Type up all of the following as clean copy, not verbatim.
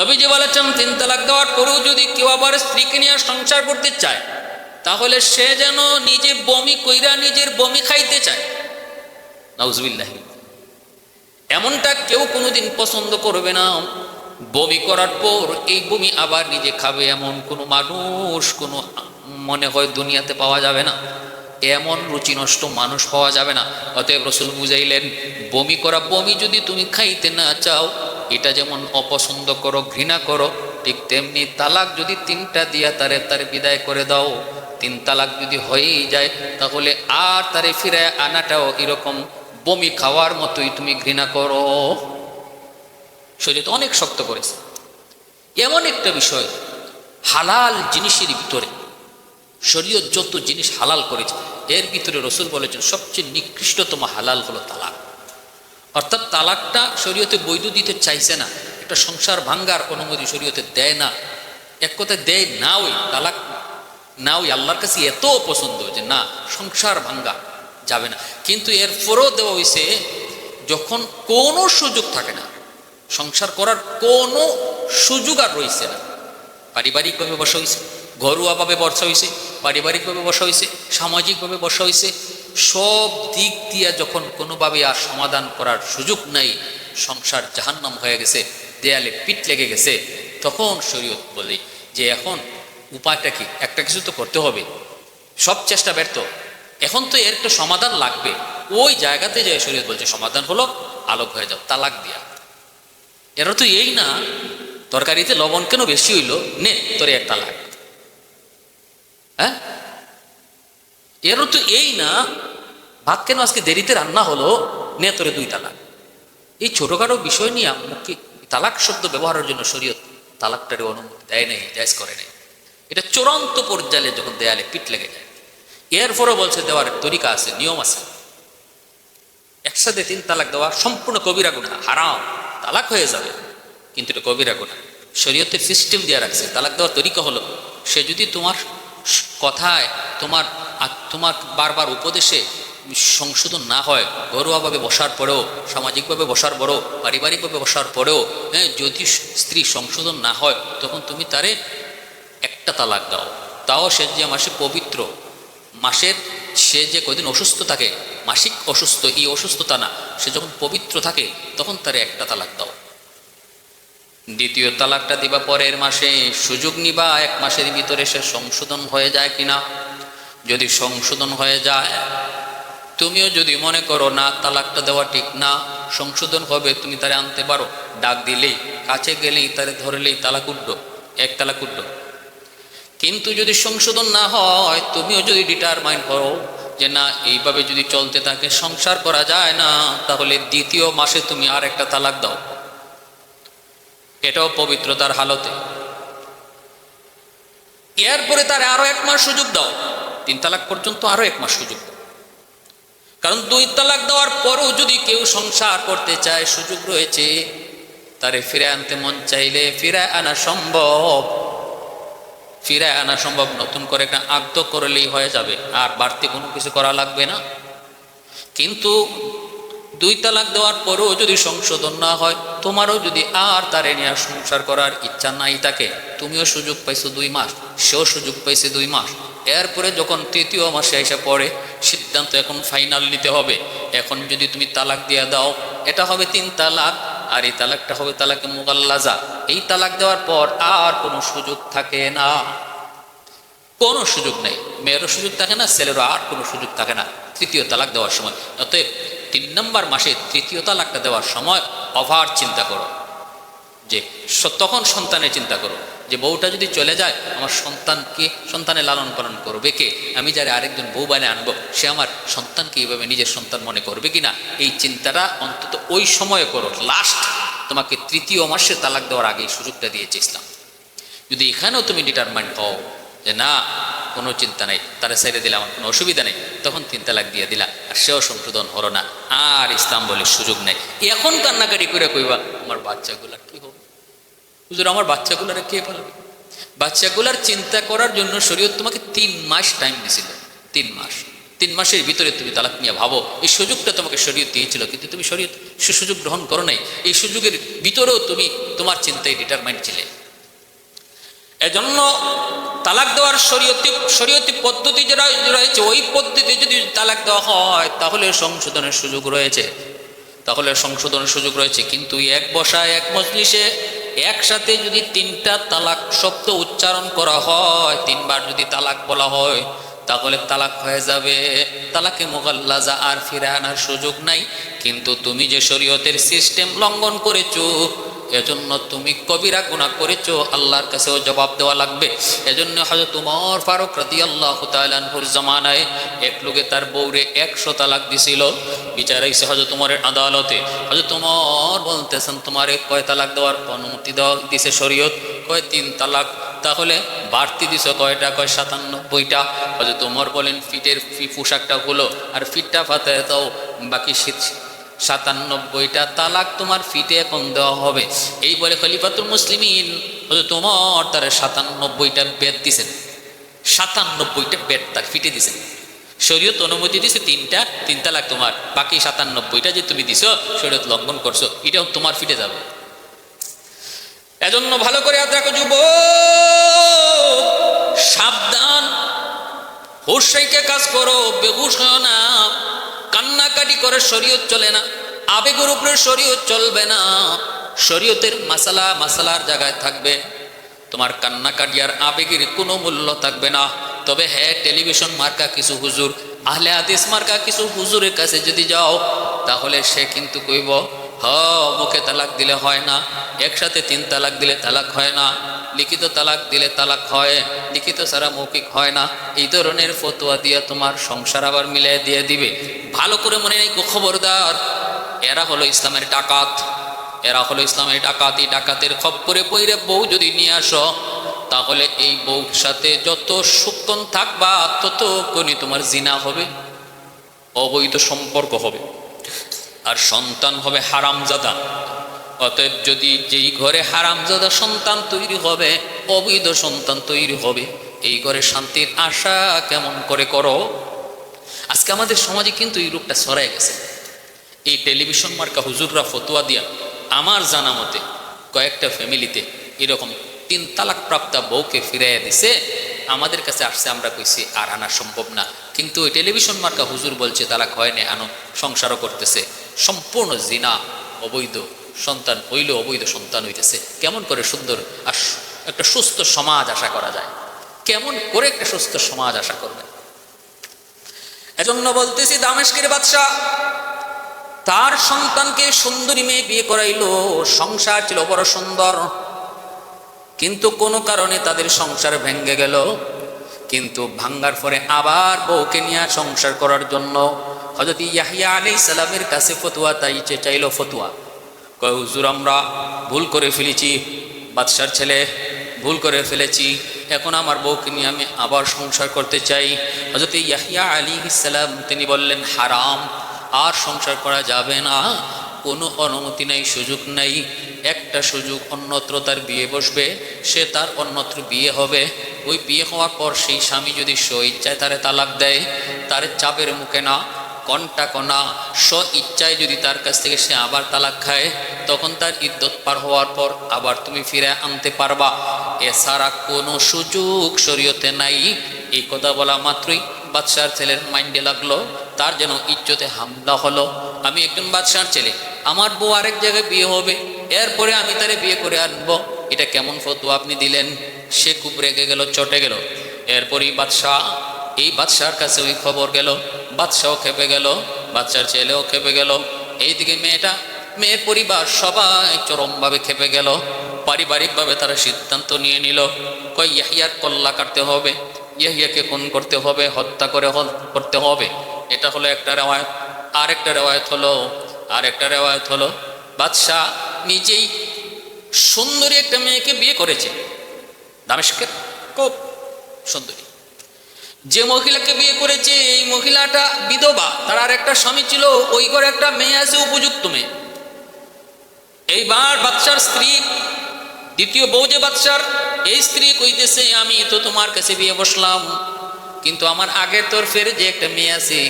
নবীজি বলেছেন 3 তালাক দেওয়ার পরেও যদি কেউ আবার স্ত্রীকে নিয়ে সংসার করতে চায় তাহলে সে যেন নিজে বমি কইরা নিজের বমি খাইতে চায়। নাউজুবিল্লাহ। এমনটা কেউ কোনোদিন পছন্দ করবে না। বমি করার পর এই বমি আবার নিজে খাবে এমন কোনো মানুষ কোনো মনে হয় দুনিয়াতে পাওয়া যাবে না। এমন রুচি নষ্ট মানুষ পাওয়া যাবে না। অতএব রাসূল বুঝাইলেন, বমি করা বমি যদি তুমি খাইতে না চাও, এটা যেমন অপছন্দ করো, ঘৃণা করো, ঠিক তেমনি তালাক যদি 3টা দিয়া তারে বিদায় করে দাও। 3 তালাক যদি হয়েই যায় তাহলে আর তারে ফিরে আনাটাও এরকম বমি খাওয়ার মতোই তুমি ঘৃণা করো। শরীয়ত অনেক শক্ত করেছে। এমন একটা বিষয়, হালাল জিনিসের ভিতরে শরীয়ত যত জিনিস হালাল করেছে এর ভিতরে রাসূল বলেছেন সবচেয়ে নিকৃষ্টতম হালাল হলো তালাক। অর্থাৎ তালাকটা শরীয়তে বৈধ দিতে চাইছে না, একটা সংসার ভাঙ্গার অনুমতি শরীয়তে দেয় না। এক কথায় দেয় না, ওই তালাক না, ওই আল্লাহর কাছে এত পছন্দ যে না, সংসার ভাঙ্গা যাবে না। কিন্তু এরপরও দেওয়া হয়েছে যখন কোনো সুযোগ থাকে না, সংসার করার কোনো সুযোগ আর রয়েছে না। পারিবারিকভাবে বসা হয়েছে, ঘরোয়াভাবে বসা হয়েছে, পারিবারিকভাবে বসা হয়েছে, সামাজিকভাবে বসা হয়েছে, সব দিক দিয়ে যখন কোনোভাবে আর সমাধান করার সুযোগ নাই, সংসার জাহান্নাম হয়ে গেছে, দেয়ালে পিঠ লেগে গেছে, তখন শরীয়ত বলে যে এখন উপায়টা কি, একটা কিছু তো করতে হবে। সব চেষ্টা ব্যর্থ, এখন তো এর একটা সমাধান লাগবে। ওই জায়গাতে যে শরীয়ত বলছে সমাধান হলো আলোক হয়ে যাও, তালাক দিয়া। এরা তো এই না তরকারিতে লবণ কেন বেশি হইল, নে তোরে একটা তালাক। হ্যাঁ, এরও তো এই না ভাত কেন আজকে দেরিতে রান্না হলো, নে তোরে 2 তালাক। এই ছোটখাটো বিষয় নিয়ে মুখে তালাক শব্দ ব্যবহারের জন্য শরীয়ত তালাকটারে অনুমতি দেয় নাই, জায়েজ করে নাই। এটা চূড়ান্ত পর্যায়ে যখন দেয়ালে পিঠ লেগে যায়, এরপরও বলছে দেওয়ার তরিকা আছে, নিয়ম আছে। একসাথে 3 তালাক দেওয়া সম্পূর্ণ কবিরা গুনাহ, হারাম, তালাক হয়ে যাবে, কিন্তু এটা কবিরা গুনাহ। শরীয়তের সিস্টেম দিয়ে রাখছে। তালাক দেওয়ার তরিকা হলো, সে যদি তোমার কথায় তোমার বারবার উপদেশে সংশোধন না হয়, ঘরোয়াভাবে বসার পরেও, সামাজিকভাবে বসার পরেও, পারিবারিকভাবে বসার পরেও, যদি স্ত্রী সংশোধন না হয়, তখন তুমি তারে একটা তালাক দাও। তাও সে যে মাসে পবিত্র, মাসের সে যে কদিন অসুস্থ থাকে, মাসিক অসুস্থ, এই অসুস্থতা না, সে যখন পবিত্র থাকে তখন তারে একটা তালাক দাও। দ্বিতীয় তালাকটা দিবা পরের মাসে, সুযোগ নিবা 1 মাসের ভিতরে সে সংশোধন হয়ে যায় কিনা। যদি সংশোধন হয়ে যায়, তুমিও যদি মনে করো না তালাকটা দেওয়া ঠিক না, সংশোধন হবে, তুমি তারে আনতে পারো, ডাক দিলেই, কাছে গেলেই, তারে ধরলেই তালাক উঠলো, 1 তালাক উঠলো। কিন্তু যদি সংশোধন না হয়, তুমিও যদি ডিটারমাইন করো যে না এইভাবে যদি চলতে থাকে সংসার করা যায় না, তাহলে দ্বিতীয় মাসে তুমি আর একটা তালাক দাও, এটাও পবিত্রতার হালতে। এরপরে তার আরো 1 মাস সুযোগ দাও, 3 তালাক পর্যন্ত আরো 1 মাস সুযোগ দাও। কারণ 2 তালাক দেওয়ার পরও যদি কেউ সংসার করতে চায়, সুযোগ রয়েছে, তারে ফিরে আনতে মন চাইলে ফিরে আনা সম্ভব, ফিরে আনা সম্ভব। নতুন করে একটা আক্ত করলেই হয়ে যাবে, আর বাড়তি কোনো কিছু করা লাগবে না। কিন্তু 2 তালাক দেওয়ার পরেও যদি সংশোধন না হয়, তোমারও যদি আর তারে নিয়ে সংসার করার ইচ্ছা নাই থাকে, তুমিও সুযোগ পাইছো 2 মাস, সেও সুযোগ পাইছে 2 মাস। এরপরে যখন 3য় মাসে এসে পড়ে, সিদ্ধান্ত এখন ফাইনাল নিতে হবে। এখন যদি তুমি তালাক দিয়ে দাও, এটা হবে 3 তালাক, আর এই তালাকটা হবে তালাকে মুগাল্লাজা। এই তালাক দেওয়ার পর আর কোনো সুযোগ থাকে না, কোনো সুযোগ নেই। মেয়েরও সুযোগ থাকে না, ছেলেরও আর কোনো সুযোগ থাকে না 3য় তালাক দেওয়ার সময়। অতএব 3 নম্বর মাসে 3য় তালাকটা দেওয়ার সময় ওভার চিন্তা করো, যে তখন সন্তানের চিন্তা করো, যে বউটা যদি চলে যায়, আমার সন্তানের লালন পালন করবে কে, আমি যারা আরেকজন বউ বানিয়ে আনবো, সে আমার সন্তানকে এইভাবে নিজের সন্তান মনে করবে কিনা, এই চিন্তাটা অন্তত ওই সময়ে করো। লাস্ট তোমাকে 3য় মাসে তালাক দেওয়ার আগে সুযোগটা দিয়েছে ইসলাম। যদি এখানেও তুমি ডিটারমাইন হও যে না কোনো চিন্তা নেই, তারা ছেড়ে দিলে আমার কোনো অসুবিধা নেই, তখন 3 তালাক দিয়ে দিলা, আর সেও সংশোধন হলো না, আর ইসলাম বলে সুযোগ নেই। এখন কান্নাকাটি করে কইবা আমার বাচ্চাগুলার কি হবে, হুজুর আমার বাচ্চাগুলারে কে ফেলবে। বাচ্চাগুলার চিন্তা করার জন্য শরীয়ত তোমাকে 3 মাস টাইম দিছিল, 3 মাস। 3 মাসের ভিতরে তুমি তালাক নিয়ে ভাবো। এই সুযোগটা তোমাকে শরীয়ত দিয়েছিল, কিন্তু তুমি শরীয়ত সে সুযোগ গ্রহণ করো নাই। এই সুযোগের ভিতরেও তুমি তোমার চিন্তায় ডিটারমাইন্ড ছিলে। এজন্য তালাক দেওয়ার শরীয়তি পদ্ধতি যেটা রয়েছে, ওই পদ্ধতি যদি তালাক দেওয়া হয় তাহলে সংশোধনের সুযোগ রয়েছে, কিন্তু এক বসায় এক মজলিসে একসাথে যদি 3টা তালাক শব্দ উচ্চারণ করা হয়, 3 বার যদি তালাক বলা হয়, তাহলে তালাক হয়ে যাবে। তালাকে মুগাল্লাজা আর ফিরে আনার সুযোগ নাই। কিন্তু তুমি যে শরীয়তের সিস্টেম লঙ্ঘন করেছো, এজন্য তুমি কবিরা গুনাহ করেছো, আল্লাহর কাছেও জবাব দেওয়া লাগবে। এজন্য হযরত ওমর ফারুক রাদিয়াল্লাহু তাআলা আনহুর জামানায় এক লোকে তার বউরে 100 তালাক দিছিল। বিচার হইছে হযরত ওমরের আদালতে। হযরত ওমর বলতেছেন, তোমারে কয় তালাক দেওয়ার অনুমতি দিছে শরীয়ত? কয় 3 তালাক। তাহলে বাড়তি দিছ কয়টা? কয় 97টা। হযরত ওমর বলেন, ফিটের পোশাকটা হলো আর ফিটটা ফাতায় দাও, বাকি 97টা তালাক তোমার ফিটে এখন দেওয়া হবে। এই বলে খলিফাতুল মুসলিমিন হযরত ওমর তার 97টা বেদ দিছেন, 97টা বেদ তার ফিটে দিছেন। শরীয়ত অনুমতি দিছে 3 তালাক তোমার, বাকি 97টা যে তুমি দিছো শরীয়ত লঙ্ঘন করছো, এটাও তোমার ফিটে যাবে। এজন্য ভালো করে ইয়াদ রাখো যুবক, সাবধান, হুঁশ রেখে কাজ করো, বেহুশ হও না। কান্নাকাটি করে শরীয়ত চলে না, আবেগের উপরে শরীয়ত চলবে না। শরীয়তের মাসালার জায়গায় থাকবে, তোমার কান্নাকাটি আর আবেগের কোনো মূল্য থাকবে না। তবে হ্যাঁ, টেলিভিশন মার্কা কিছু হুজুর, আহলে হাদিস মার্কা কিছু হুজুরের কাছে যদি যাও, তাহলে সে কিন্তু কইব, মুখে তালাক দিলে হয় না, একসাথে 3 তালাক দিলে তালাক হয় না, লিখিত তালাক দিলে তালাক হয়, লিখিত ছাড়া মৌখিক হয় না। এই ধরনের ফতোয়া দিয়ে তোমার সংসার আবার মিলিয়ে দিয়ে দিবে। ভালো করে মনে নেই, খবরদার, এরা হলো ইসলামের ডাকাত, এই ডাকাতের খপ্পরে পইরে বউ যদি নিয়ে আসো, তাহলে এই বউর সাথে যত সুক্ষণ থাকবা ততক্ষণই তোমার জিনা হবে, অবৈধ সম্পর্ক হবে, আর সন্তান হবে হারামজাদা। অতএব যদি যেই ঘরে হারামজাদা সন্তান তৈরি হবে, অবৈধ সন্তান তৈরি হবে, এই ঘরে শান্তির আশা কেমন করে করো? আজকে আমাদের সমাজে কিন্তু এই রূপটা ছড়াই গেছে। এই টেলিভিশন মার্কা হুজুররা ফতোয়া দিয়া আমার জানা মতে কয়েকটা ফ্যামিলিতে এরকম 3 তালাক প্রাপ্তা বউকে ফিরাইয়া দিছে। আমাদের কাছে আসছে, আমরা কইছি আর আনা সম্ভব না, কিন্তু ওই টেলিভিশন মার্কা হুজুর বলছে তালাক হয় না, আনো, সংসারও করতেছে, সম্পূর্ণ জিনা, অবৈধ সন্তান হইলেও অবৈধ সন্তান হইতেছে। কেমন করে সুন্দর আর একটা সুস্থ সমাজ আশা করা যায়? কেমন করে একটা সুস্থ সমাজ আশা করবেন? এজন্য বলতেছি, দামেস্কের বাদশা তার সন্তানকে সুন্দরী মেয়ে বিয়ে করাইলো, সংসার ছিল বড় সুন্দর, কিন্তু কোনো কারণে তাদের সংসার ভেঙে গেল। কিন্তু ভাঙ্গার পরে আবার বউকে নিয়ে সংসার করার জন্য হযরত ইয়াহইয়া আলাইহিস সালামের কাছে ফতোয়া চাইলো। ফতোয়া কয়, হুজুর আমরা ভুল করে ফেলেছি, বাদশার ছেলে ভুল করে ফেলেছি, এখন আমার বউকে নিয়ে আমি আবার সংসার করতে চাই। হযরত ইয়াহইয়া আলাইহিস সালাম তিনি বললেন, হারাম, আর সংসার করা যাবে না, কোনো অনুমতি নাই, সুযোগ নাই। একটা সুযোগ, অন্যত্র তার বিয়ে বসবে, সে তার অন্যত্র বিয়ে হবে। ওই বিয়ে হওয়ার পর সেই স্বামী যদি স্ব-ইচ্ছায় তারে তালাক দেয়, তার চাপের মুখে না, কণ্টা কণা স্ব-ইচ্ছায় যদি তার কাছ থেকে সে আবার তালাক খায়, তখন তার ইদ্যত পার হওয়ার পর আবার তুমি ফিরে আনতে পারবা। এছাড়া কোনো সুযোগ শরীয়তে নাই। এই কথা বলা মাত্রই বাদশার ছেলের মাইন্ডে লাগলো, তার যেন ইজ্জতে হামলা হলো। আমি একজন বাদশার ছেলে, আমার বউ আরেক জায়গায় বিয়ে হবে, এরপরে আমি তারে বিয়ে করে আনবো, এটা কেমন ফতোয়া আপনি দিলেন? সে খুব রেগে গেল, চটে গেল। এরপরই এই বাদশার কাছে ওই খবর গেল, বাদশাও খেপে গেল, বাদশার ছেলেও খেপে গেল। এইদিকে মেয়ের পরিবার সবাই চরমভাবে খেপে গেল। পারিবারিকভাবে তারা সিদ্ধান্ত নিয়ে নিল, কয় ইয়াহইয়ার কল্লা কাটতে হবে, ইয়াহইয়াকে খুন করতে হবে, হত্যা করতে হবে। এটা হলো একটা রেওয়ায়ত। আরেকটা রেওয়ায়ত হলো বাদশাহ নিজেই সুন্দরী একটা মেয়েকে বিয়ে করেছে, দামেস্কের খুব সুন্দরী। যে মহিলাকে বিয়ে করেছে এই মহিলাটা বিধবা, তার আর একটা স্বামী ছিল, ওই ঘরে একটা মেয়ে আছে, উপযুক্ত মেয়ে। এইবার বাদশার স্ত্রী, দ্বিতীয় বউ যে বাদশার, এই স্ত্রী কইতেছে, আমি তো তোমার কাছে বিয়ে বসলাম, কিন্তু আমার আগের তরফের যে একটা মেয়ে আছে,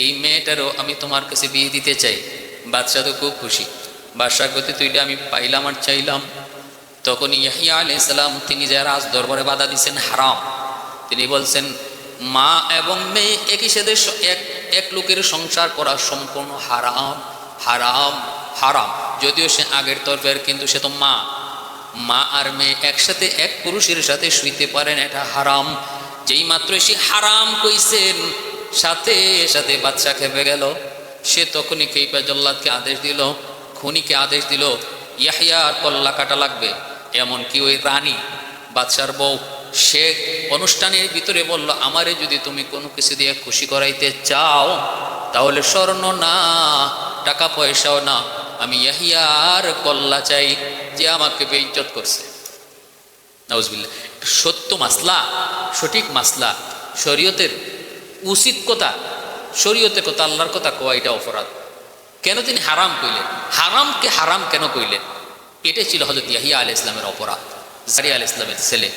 এই মেয়েটারও আমি তোমার কাছে বিয়ে দিতে চাই। বাদশাহ তো খুব খুশি, বাদশাহ গতি তুইটা আমি পাইলাম আর চাইলাম। তখন ইয়াহিয়া আলাইহিস সালাম তিনি যে রাজ দরবারে বাধা দিচ্ছেন হারাম, তিনি বলছেন মা এবং মেয়ে একই সাথে এক লোকের সংসার করা সম্পূর্ণ হারাম, হারাম, হারাম। যদিও সে আগের তরফের, কিন্তু সে তো মা। মা আর মেয়ে একসাথে এক পুরুষের সাথে শুইতে পারেন, এটা হারাম। যেই মাত্র সে হারাম কইছেন, সাথে সাথে বাদশা খেপে গেল। সে তখনই কেইপা জল্লাদকে আদেশ দিল, খুনিকে আদেশ দিল, ইয়াহিয়ার কল্লা কাটা লাগবে। এমনকি ওই রানী বাদশার বউ, সে অনুষ্ঠানের ভিতরে বলল, আমারে যদি তুমি কোনো কিছু দিয়ে খুশি করাইতে চাও, তাহলে স্বর্ণ না, টাকা পয়সাও না, আমি ইয়াহিয়ার কল্লা চাই, যে আমাকে বেইজ্জত করছে। নাউজুবিল্লাহ। সত্য মাসলা, সঠিক মাসলা, শরীয়তের উচিত কথা, শরীয়তের কথা, আল্লাহর কথা কোয়া, এটা অপরাধ। কেন তিনি হারাম কইলেন? হারামকে হারাম কেন কইলেন? এটাই ছিল হযরত ইয়াহিয়া আলাইহিস সালামের অপরাধ, জাকারিয়া আলাইহিস সালামের ছেলে।